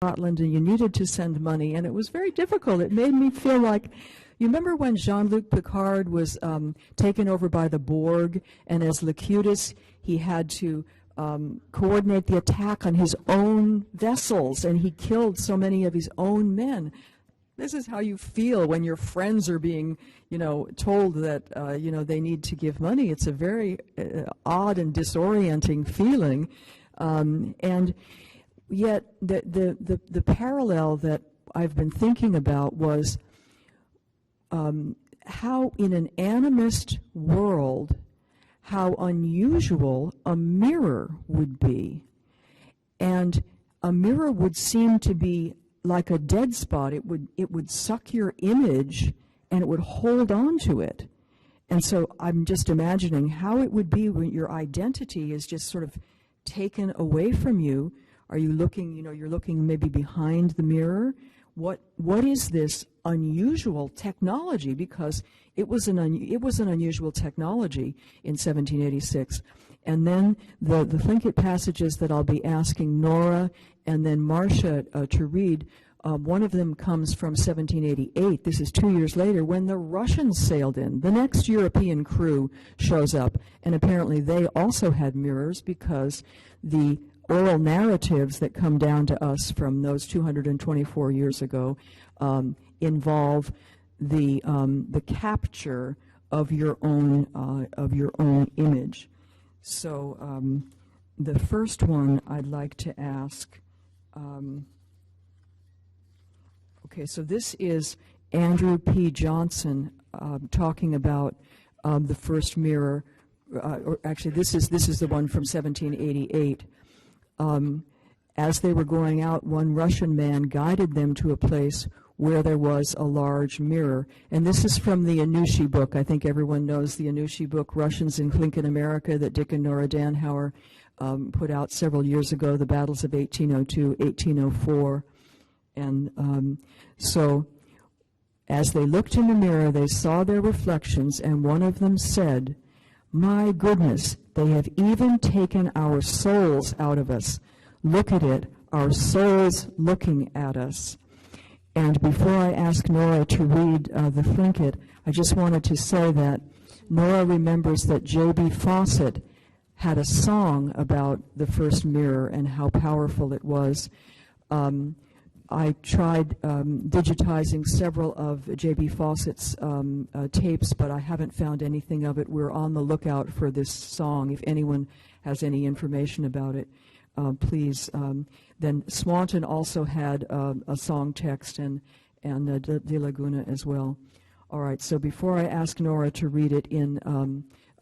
Scotland and you needed to send money, and it was very difficult. It made me feel like, you remember when Jean-Luc Picard was taken over by the Borg, and as Locutus, he had to coordinate the attack on his own vessels, and he killed so many of his own men. This is how you feel when your friends are being, told that, they need to give money. It's a very odd and disorienting feeling, and yet the parallel that I've been thinking about was how in an animist world, how unusual a mirror would be. And a mirror would seem to be like a dead spot. It would suck your image and it would hold on to it. And so I'm just imagining how it would be when your identity is just sort of taken away from you. Are you looking, you're looking maybe behind the mirror? What is this unusual technology? Because it was an unusual technology in 1786. And then the Tlingit passages that I'll be asking Nora and then Marsha to read, one of them comes from 1788. This is 2 years later when the Russians sailed in. The next European crew shows up, and apparently they also had mirrors because the oral narratives that come down to us from those 224 years ago involve the capture of your own image. So the first one I'd like to ask. Okay, so this is Andrew P. Johnson talking about the first mirror. Or actually, this is the one from 1788. As they were going out, one Russian man guided them to a place where there was a large mirror. And this is from the Anushi book. I think everyone knows the Anushi book, Russians in Tlingit America, that Dick and Nora Dauenhauer put out several years ago, the battles of 1802, 1804. And so as they looked in the mirror, they saw their reflections, and one of them said, "My goodness, they have even taken our souls out of us. Look at it, our souls looking at us." And before I ask Nora to read the Tlingit, I just wanted to say that Nora remembers that J.B. Fawcett had a song about the first mirror and how powerful it was. I tried digitizing several of J.B. Fawcett's tapes, but I haven't found anything of it. We're on the lookout for this song. If anyone has any information about it, please. Then Swanton also had a song text, and De Laguna as well. All right, so before I ask Nora to read it in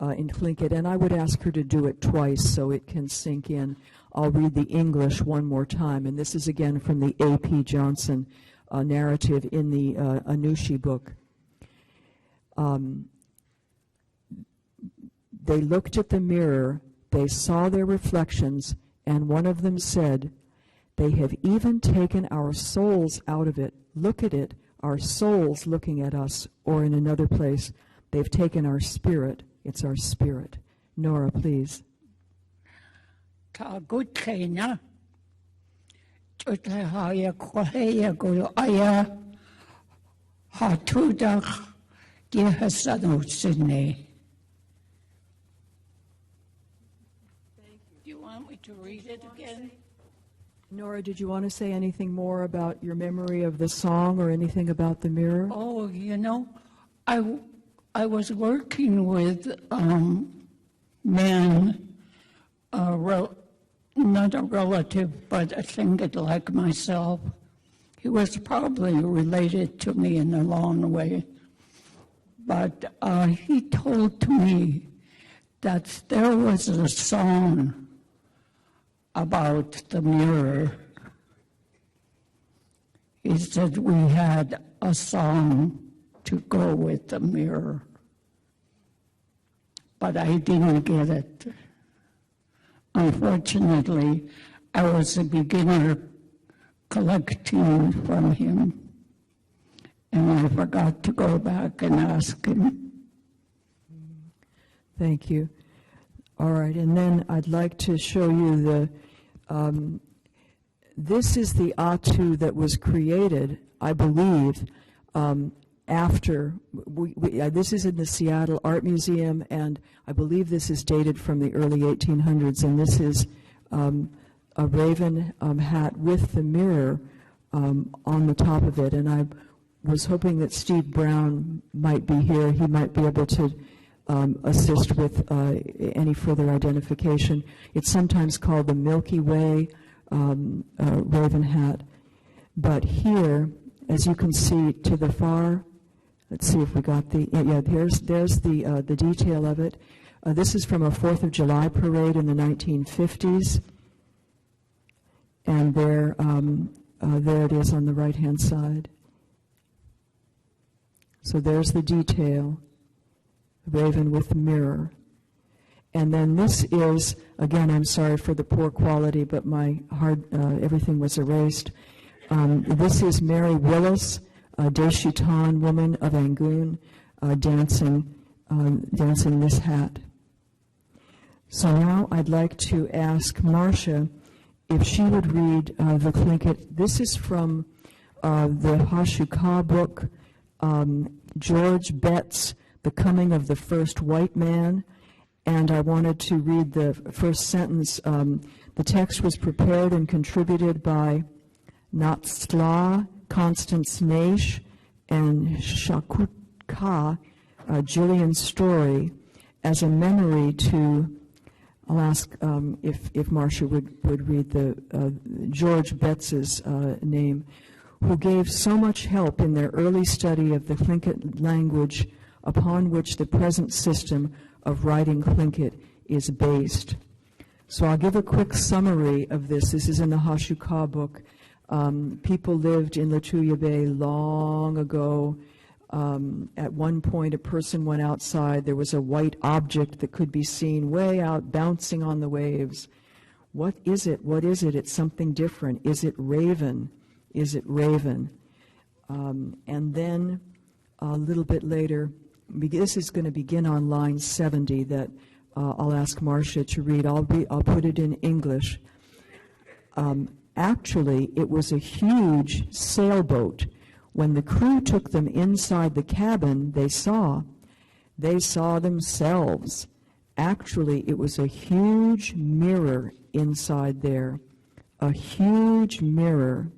Tlingit, and I would ask her to do it twice so it can sink in, I'll read the English one more time, and this is again from the A.P. Johnson narrative in the Anushi book. They looked at the mirror, they saw their reflections, and one of them said, "They have even taken our souls out of it. Look at it, our souls looking at us." Or in another place, "They've taken our spirit. It's our spirit." Nora, please. Ta good trainer. Haya Kohaya go aya Hatudach Gihasano Sydney. Do you want me to read it again? Nora, did you want to say anything more about your memory of the song or anything about the mirror? Oh, I was working with men, not a relative, but a Tlingit like myself. He was probably related to me in a long way. But he told me that there was a song about the mirror. He said we had a song to go with the mirror, but I didn't get it. Unfortunately, I was a beginner collecting from him, and I forgot to go back and ask him. Thank you. All right, and then I'd like to show you this is the Atu that was created, I believe, after, this is in the Seattle Art Museum, and I believe this is dated from the early 1800s, and this is a raven hat with the mirror on the top of it. And I was hoping that Steve Brown might be here. He might be able to assist with any further identification. It's sometimes called the Milky Way raven hat. But here, as you can see to the far, let's see if we got the, yeah, there's the detail of it. This is from a 4th of July parade in the 1950s. And there it is on the right-hand side. So there's the detail, raven with the mirror. And then this is, again, I'm sorry for the poor quality, but my everything was erased. This is Mary Willis, a Deshutan woman of Angoon, dancing this hat. So now I'd like to ask Marsha if she would read the Tlingit. This is from the Hashuka book, George Betts, The Coming of the First White Man. And I wanted to read the first sentence. The text was prepared and contributed by Natsla, Constance Naish, and Shakutka, Jillian Story, as a memory to, I'll ask if Marsha would read the George Betts's name, who gave so much help in their early study of the Tlingit language upon which the present system of writing Tlingit is based. So I'll give a quick summary of this. This is in the Hashuka book. People lived in Lituya Bay long ago. At one point, a person went outside. There was a white object that could be seen way out, bouncing on the waves. What is it? What is it? It's something different. Is it raven? Is it raven? And then a little bit later, this is going to begin on line 70 that I'll ask Marsha to read. I'll put it in English. Actually, it was a huge sailboat. When the crew took them inside the cabin, they saw themselves. Actually, it was a huge mirror inside there, a huge mirror.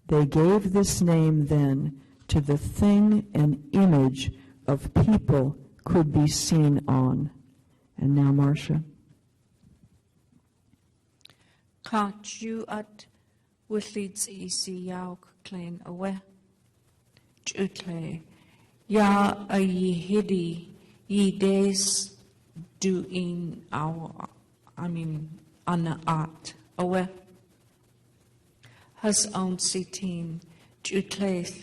They gave this name then to the thing and image of people could be seen on. And now, Marsha. Kachu at withleads easy yauk clean away. Jutle ya a ye hidi ye days do in our ana art away. Has own sitin jutles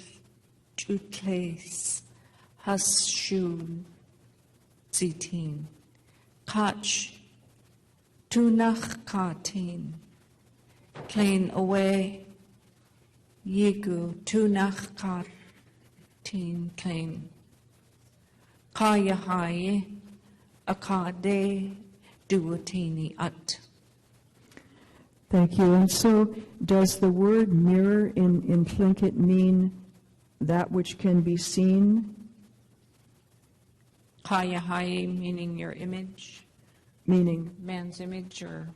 has shoe sitin catch tunach katin clean away yigu tunach katin clean kaya haye akade duotini at. Thank you. And so does the word mirror in Tlingit mean that which can be seen? Kaya haye meaning your image. Meaning? Man's image or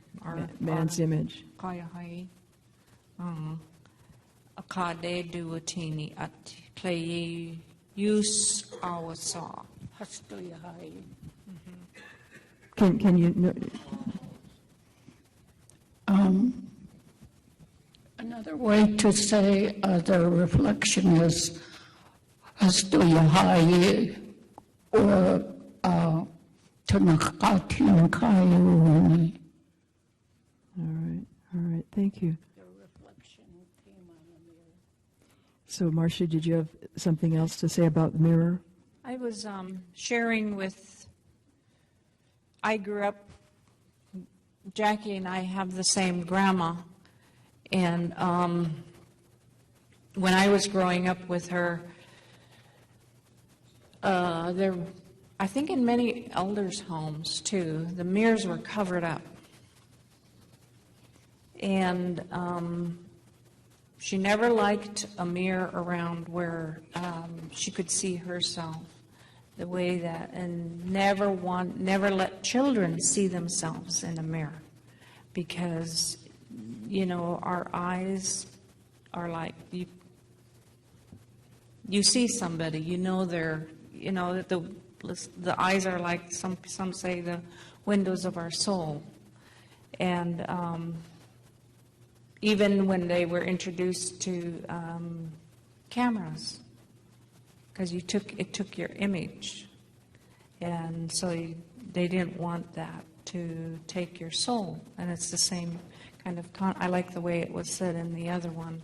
man's image. Kaya haye. Akade duotini at clay use our saw. Hastoya haye. Can you? Another way to say the reflection is Hastoyahaye or Tanakatin Kayuni. All right, thank you. The reflection came on the mirror. So, Marsha, did you have something else to say about the mirror? I was sharing with, I grew up, Jackie and I have the same grandma, and when I was growing up with her, I think in many elders' homes too, the mirrors were covered up. And she never liked a mirror around where she could see herself the way that, and never let children see themselves in a mirror, because, you know, our eyes are like, you see somebody, you know, that the eyes are like, some say, the windows of our soul. And even when they were introduced to cameras, because it took your image, and so they didn't want that to take your soul. And it's the same kind of I like the way it was said in the other one,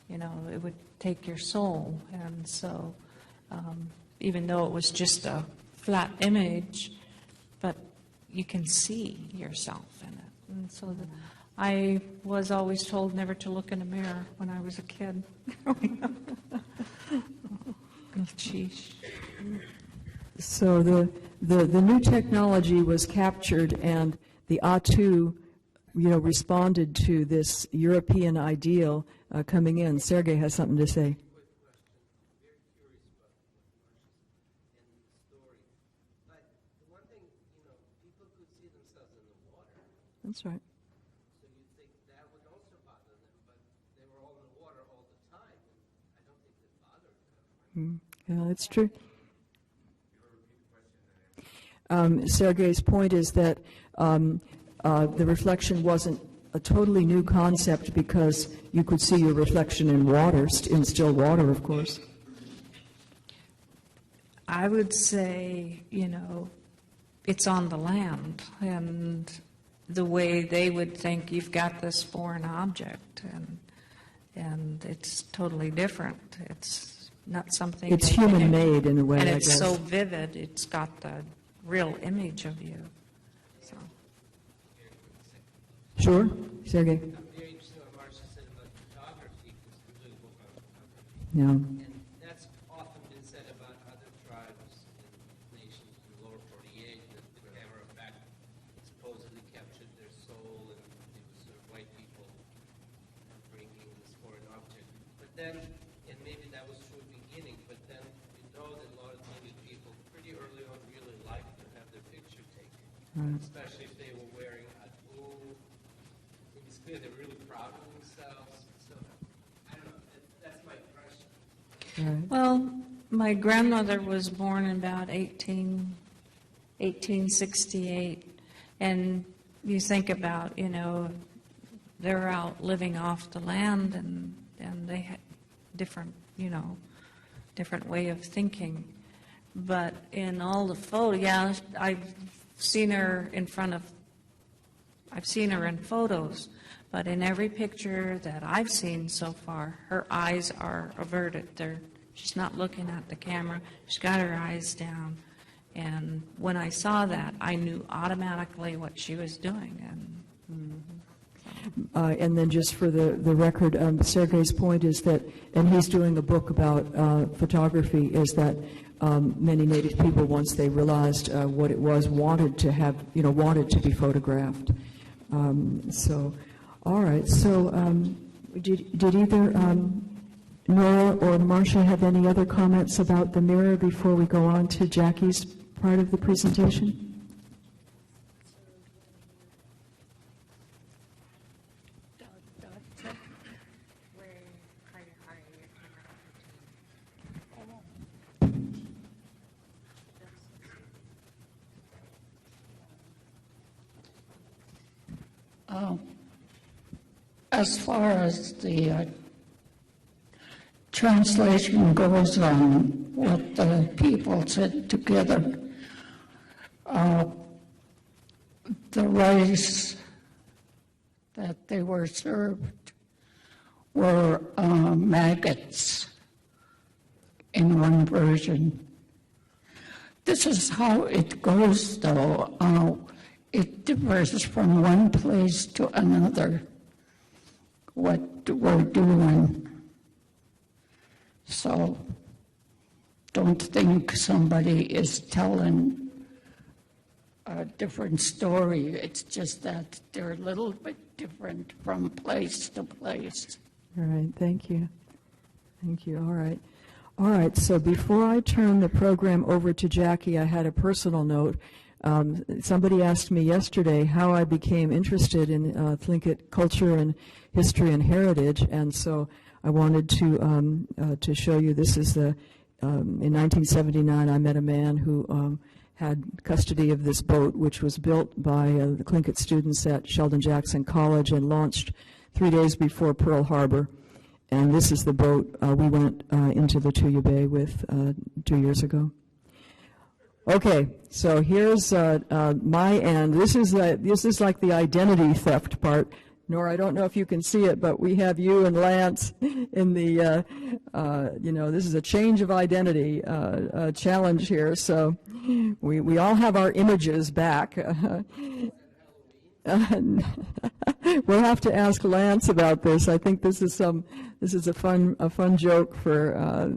you know, it would take your soul. And so even though it was just a flat image, but you can see yourself in it. And so I was always told never to look in a mirror when I was a kid. Sheesh. So the new technology was captured, and the Atu, you know, responded to this European ideal coming in. Sergei has something to say. That's right. So you'd think that would also bother them, but they were all in the water all the time, and I don't think it bothered them. Yeah, that's true. Sergei's point is that the reflection wasn't a totally new concept because you could see your reflection in water, in still water, of course. I would say, you know, it's on the land, and the way they would think you've got this foreign object, and it's totally different. It's not something. It's human-made in a way, and I it's guess. so vivid. It's got the real image of you. So. Sure, Sergei. I'm very interested in what Marsha said about photography, because we're doing a book on photography. Yeah. And that's often been said about other tribes and nations in the lower 48, that the camera back supposedly captured their soul, and it was sort of white people bringing this foreign object. But then, and maybe that was true at the beginning, but then you know that a lot of Tlingit people pretty early on really liked to have their picture taken, especially if they were wearing a blue. It's clear they're really proud of themselves. So, I don't know, that's my impression. Right. Well, my grandmother was born in about 1868, and you think about, you know, they're out living off the land, and they had different, you know, different way of thinking. But in all the photos, yeah, I've seen her in photos, but in every picture that I've seen so far, her eyes are averted. She's not looking at the camera. She's got her eyes down. And when I saw that, I knew automatically what she was doing. And then just for the record, Sergei's point is that, and he's doing a book about photography, is that many Native people, once they realized what it was, wanted to be photographed. So, all right. So, did either Nora or Marsha have any other comments about the mirror before we go on to Jackie's part of the presentation? As far as the translation goes on what the people said together, the rice that they were served were maggots in one version. This is how it goes, though. It differs from one place to another, what we're doing. So don't think somebody is telling a different story. It's just that they're a little bit different from place to place. All right, thank you. Thank you, all right. All right, so before I turn the program over to Jackie, I had a personal note. Somebody asked me yesterday how I became interested in Tlingit culture and history and heritage, and so I wanted to show you. This is in 1979, I met a man who had custody of this boat, which was built by the Tlingit students at Sheldon Jackson College and launched 3 days before Pearl Harbor. And this is the boat we went into the Tuya Bay with 2 years ago. Okay, so here's my end. This is like the identity theft part. Nora, I don't know if you can see it, but we have you and Lance in the, this is a change of identity challenge here. So we all have our images back. We'll have to ask Lance about this. I think this is a fun joke for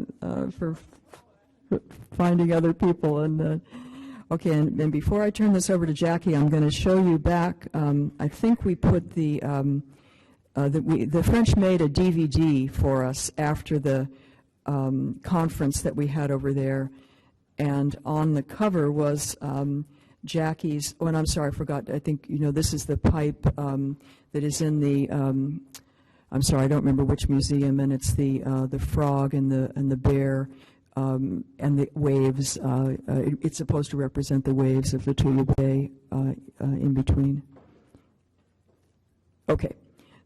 finding other people. And okay, and before I turn this over to Jackie, I'm going to show you back. I think we put the French made a DVD for us after the conference that we had over there, and on the cover was Jackie's. Oh, and I'm sorry, I forgot. I think this is the pipe that is in the. I'm sorry, I don't remember which museum, and it's the frog and the bear. And the waves, it's supposed to represent the waves of the Tuya Bay in between. Okay,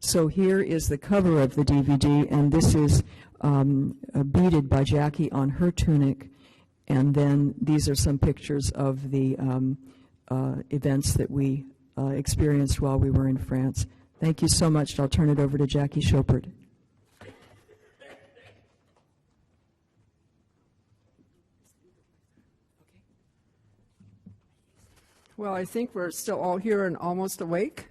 so here is the cover of the DVD, and this is beaded by Jackie on her tunic, and then these are some pictures of the events that we experienced while we were in France. Thank you so much. I'll turn it over to Jackie Schoppert. Well, I think we're still all here and almost awake.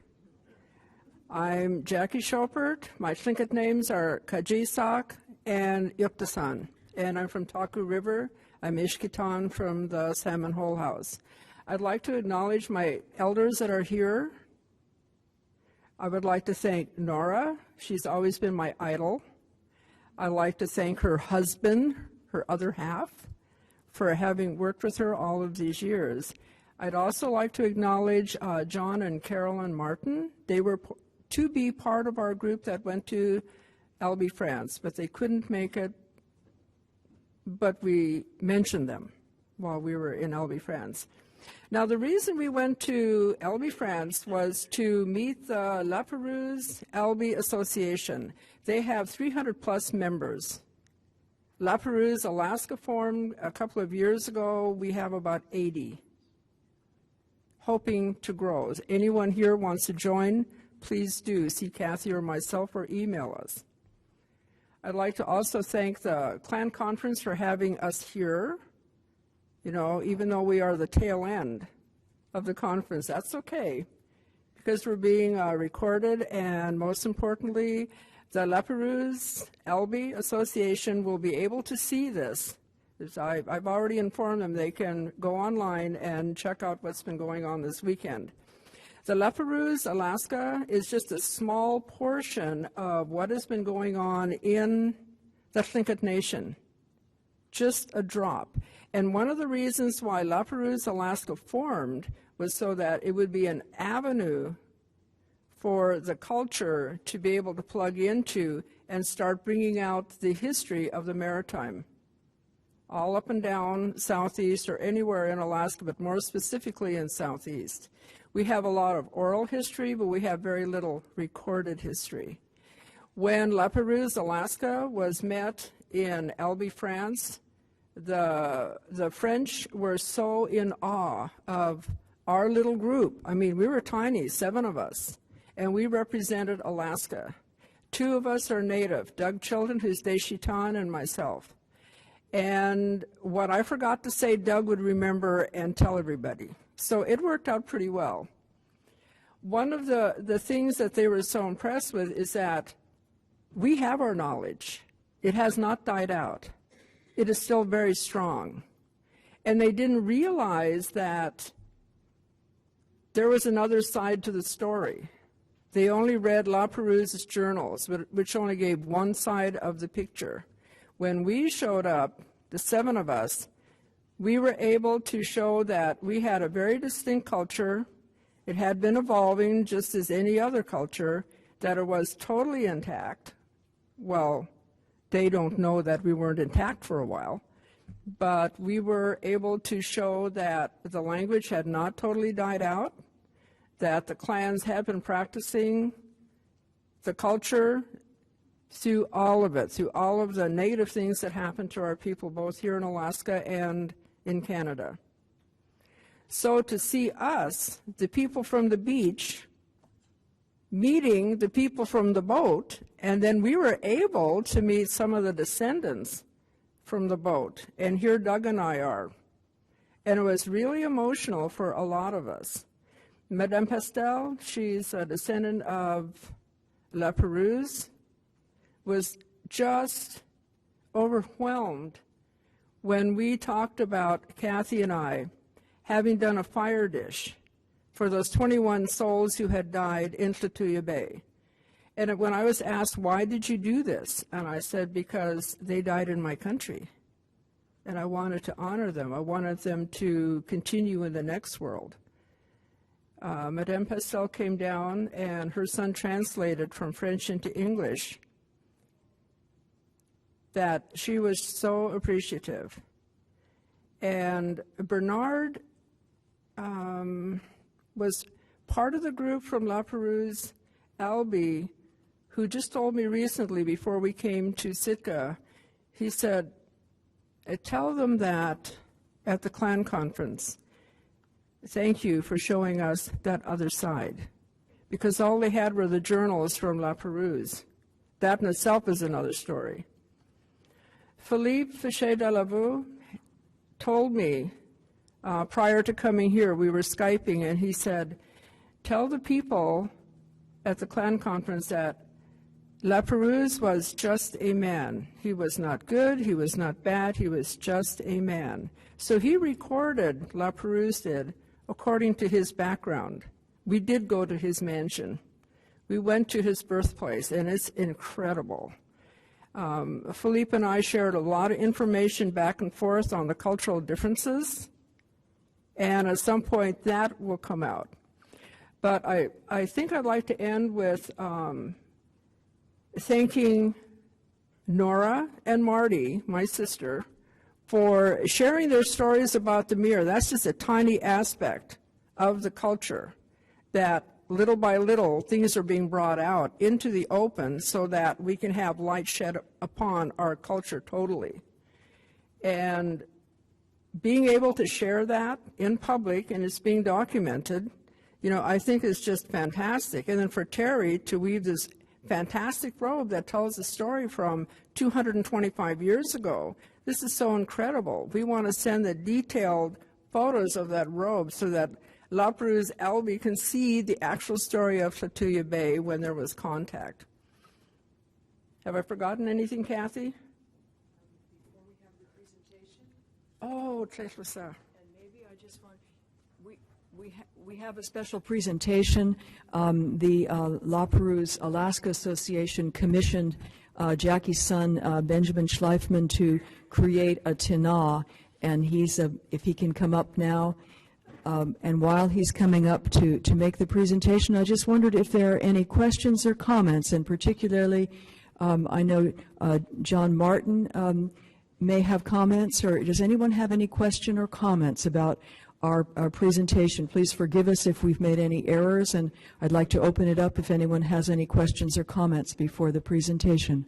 I'm Jackie Schoppert. My Tlingit names are Kajisak and Yuktasan, and I'm from Taku River. I'm Ishkitan from the Salmon Hole House. I'd like to acknowledge my elders that are here. I would like to thank Nora. She's always been my idol. I'd like to thank her husband, her other half, for having worked with her all of these years. I'd also like to acknowledge John and Carolyn Martin. They were to be part of our group that went to LB France, but they couldn't make it, but we mentioned them while we were in LB France. Now, the reason we went to LB France was to meet the Laperouse LB Association. They have 300-plus members. Laperouse, Alaska formed a couple of years ago. We have about 80. Hoping to grow. If anyone here wants to join, please do. See Kathy or myself or email us. I'd like to also thank the Clan Conference for having us here. Even though we are the tail end of the conference, that's okay, because we're being recorded, and most importantly, the Laperouse LB Association will be able to see this. I've already informed them they can go online and check out what's been going on this weekend. The Laperouse, Alaska, is just a small portion of what has been going on in the Tlingit Nation. Just a drop. And one of the reasons why Laperouse, Alaska formed was so that it would be an avenue for the culture to be able to plug into and start bringing out the history of the Maritime. All up and down Southeast or anywhere in Alaska, but more specifically in Southeast. We have a lot of oral history, but we have very little recorded history. When Laperouse, Alaska was met in LB, France, the French were so in awe of our little group. I mean, we were tiny, 7 of us, and we represented Alaska. 2 of us are native, Doug Chilton, who's Deshitan, and myself. And what I forgot to say, Doug would remember and tell everybody. So it worked out pretty well. One of the things that they were so impressed with is that we have our knowledge. It has not died out. It is still very strong. And they didn't realize that there was another side to the story. They only read Laperouse's journals, which only gave one side of the picture. When we showed up, the 7 of us, we were able to show that we had a very distinct culture. It had been evolving just as any other culture, that it was totally intact. Well, they don't know that we weren't intact for a while, but we were able to show that the language had not totally died out, that the clans had been practicing the culture through all of it, through all of the negative things that happened to our people, both here in Alaska and in Canada. So to see us, the people from the beach, meeting the people from the boat, and then we were able to meet some of the descendants from the boat, and here Doug and I are. And it was really emotional for a lot of us. Madame Pastel, she's a descendant of Laperouse, was just overwhelmed when we talked about, Kathy and I, having done a fire dish for those 21 souls who had died in Lituya Bay. And when I was asked, why did you do this? And I said, because they died in my country. And I wanted to honor them. I wanted them to continue in the next world. Madame Pastel came down, and her son translated from French into English that she was so appreciative. And Bernard was part of the group from Laperouse, Albie, who just told me recently before we came to Sitka, he said, tell them that at the clan conference, thank you for showing us that other side. Because all they had were the journals from Laperouse. That in itself is another story. Philippe Fichet-Delavaux told me prior to coming here, we were Skyping, and he said, tell the people at the clan conference that Laperouse was just a man. He was not good, he was not bad, he was just a man. So he recorded, Laperouse did, according to his background. We did go to his mansion. We went to his birthplace, and it's incredible. Philippe and I shared a lot of information back and forth on the cultural differences, and at some point that will come out. But I think I'd like to end with thanking Nora and Marty, my sister, for sharing their stories about the mirror. That's just a tiny aspect of the culture, that little by little things are being brought out into the open so that we can have light shed upon our culture totally. And being able to share that in public, and it's being documented, you know, I think is just fantastic. And then for Terry to weave this fantastic robe that tells a story from 225 years ago, this is so incredible. We want to send the detailed photos of that robe so that Laperouse Albie can see the actual story of Lituya Bay when there was contact. Have I forgotten anything, Kathy? Before we have the presentation, Oh, très bien. and maybe I just want, we have a special presentation. The Laperouse Alaska Association commissioned Jackie's son, Benjamin Schleifman, to create a tina, and if he can come up now. And while he's coming up to make the presentation, I just wondered if there are any questions or comments, and particularly, I know John Martin may have comments, or does anyone have any question or comments about our presentation? Please forgive us if we've made any errors, and I'd like to open it up if anyone has any questions or comments before the presentation.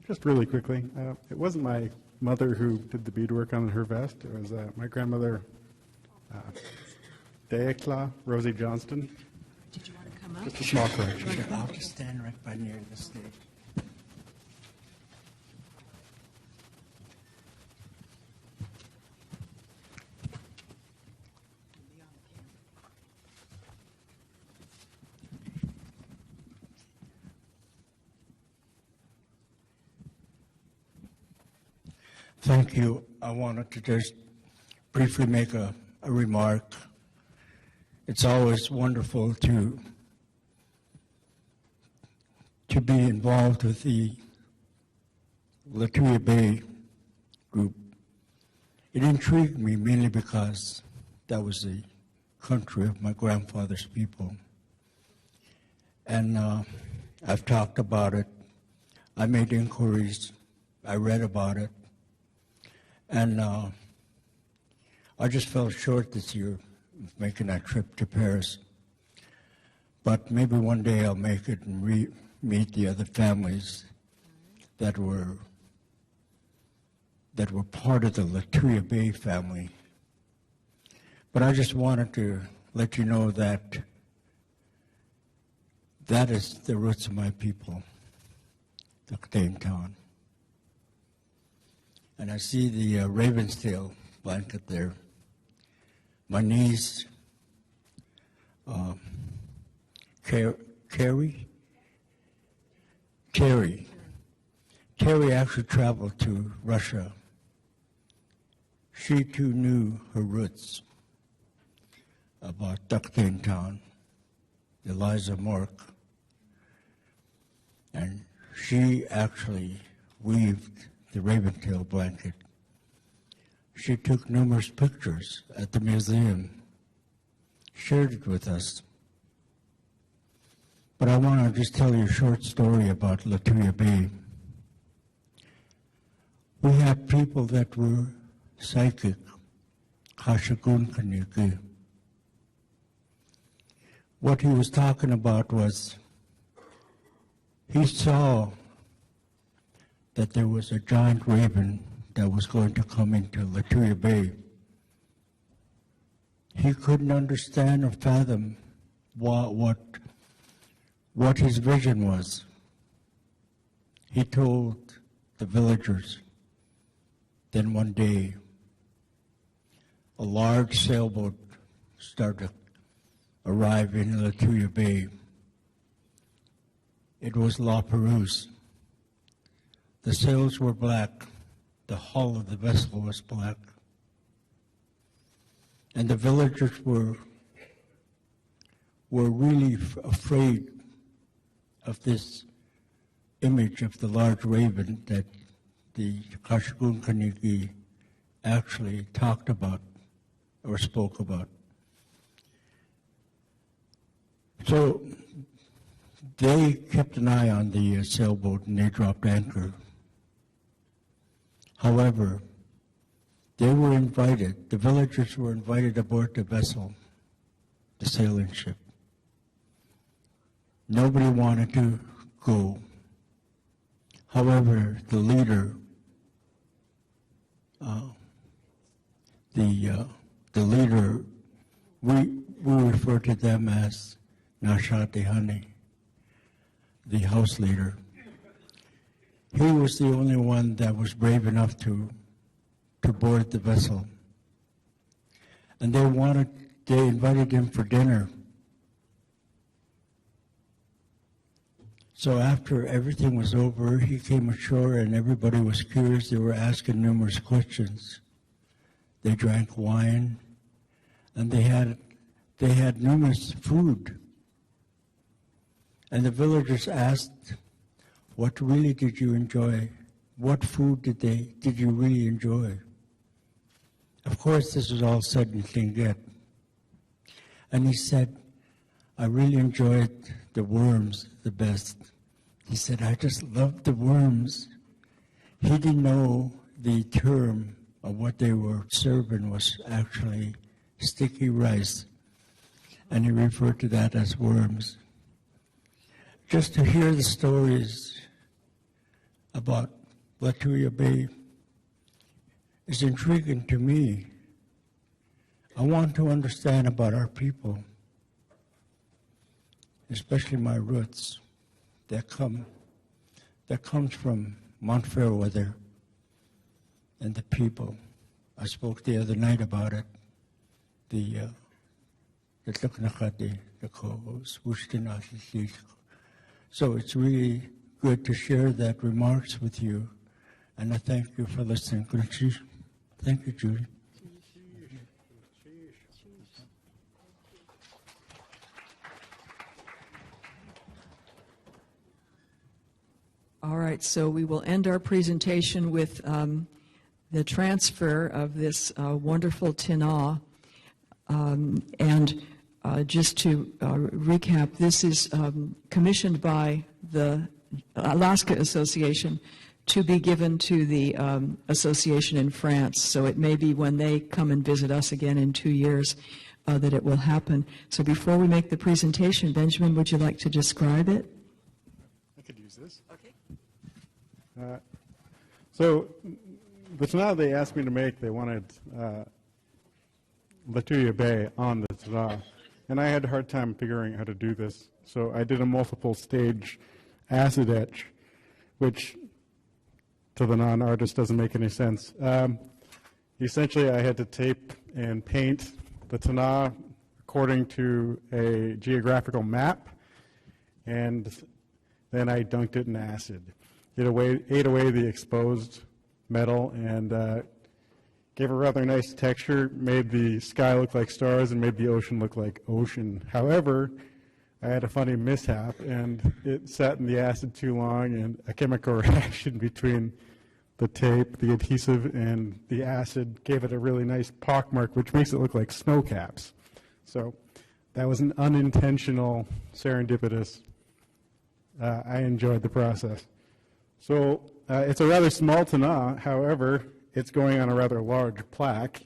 Just really quickly, it wasn't my mother who did the beadwork on her vest. It was my grandmother, Deekla Rosie Johnston. Did you want to come up? Just a small correction. I'll just stand right by near the stage. Thank you. I wanted to just briefly make a remark. It's always wonderful to be involved with the Latuya Bay group. It intrigued me mainly because that was the country of my grandfather's people. And I've talked about it. I made inquiries. I read about it. And I just fell short this year of making that trip to Paris. But maybe one day I'll make it and meet the other families that were part of the Latuya Bay family. But I just wanted to let you know that that is the roots of my people, the Town. And I see the raven's tail blanket there. My niece, Terry actually traveled to Russia. She too knew her roots about Town, Eliza Mork. And she actually weaved the raven-tail blanket. She took numerous pictures at the museum, shared it with us. But I want to just tell you a short story about Latuya Bay. We had people that were psychic, Kashagun Kaniki. What he was talking about was he saw that there was a giant raven that was going to come into Latuya Bay. He couldn't understand or fathom what his vision was. He told the villagers. Then one day, a large sailboat started to arrive in Latuya Bay. It was Laperouse. The sails were black. The hull of the vessel was black. And the villagers were really afraid of this image of the large raven that the Kashagun Kaniki actually talked about or spoke about. So they kept an eye on the sailboat and they dropped anchor. However, they were invited, the villagers were invited aboard the vessel, the sailing ship. Nobody wanted to go. However, the leader, we refer to them as Nashati Hani, the house leader. He was the only one that was brave enough to board the vessel. And they invited him for dinner. So after everything was over, he came ashore and everybody was curious. They were asking numerous questions. They drank wine and they had numerous food. And the villagers asked, what really did you enjoy? What food did you really enjoy? Of course, this was all said in Tlingit. And he said, I really enjoyed the worms the best. He said, I just loved the worms. He didn't know the term of what they were serving was actually sticky rice. And he referred to that as worms. Just to hear the stories about Latuya Bay is intriguing to me. I want to understand about our people, especially my roots that comes from Mount Fairweather and the people. I spoke the other night about it. So it's really good to share that remarks with you And I thank you for listening. Thank you, Judy. All right, so we will end our presentation with the transfer of this wonderful tina. And just to recap, this is commissioned by the Alaska Association to be given to the association in France. So it may be when they come and visit us again in 2 years that it will happen. So before we make the presentation, Benjamin, would you like to describe it? I could use this. Okay. So the tina they asked me to make, they wanted Latuya Bay on the tina. And I had a hard time figuring out how to do this. So I did a multiple stage acid etch, which to the non-artist doesn't make any sense. Essentially, I had to tape and paint the tina according to a geographical map, and then I dunked it in acid. It ate away the exposed metal and gave a rather nice texture, made the sky look like stars, and made the ocean look like ocean. However, I had a funny mishap, and it sat in the acid too long, and a chemical reaction between the tape, the adhesive, and the acid gave it a really nice pockmark, which makes it look like snow caps. So that was an unintentional, serendipitous. I enjoyed the process. So it's a rather small tina. However, it's going on a rather large plaque.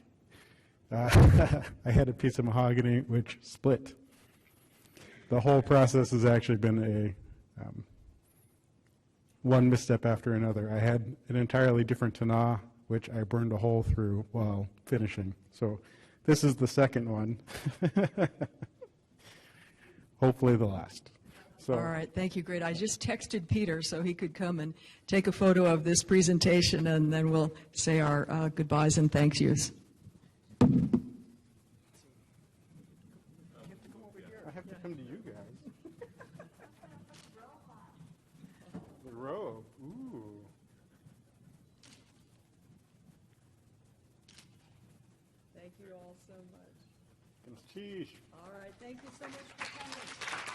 I had a piece of mahogany which split. The whole process has actually been a one misstep after another. I had an entirely different tina, which I burned a hole through while finishing. So this is the second one. Hopefully the last. So. All right, thank you, great. I just texted Peter so he could come and take a photo of this presentation, and then we'll say our goodbyes and thank yous. I have to come to you guys. The row. Ooh. Thank you all so much. Sheesh. All right, thank you so much for coming.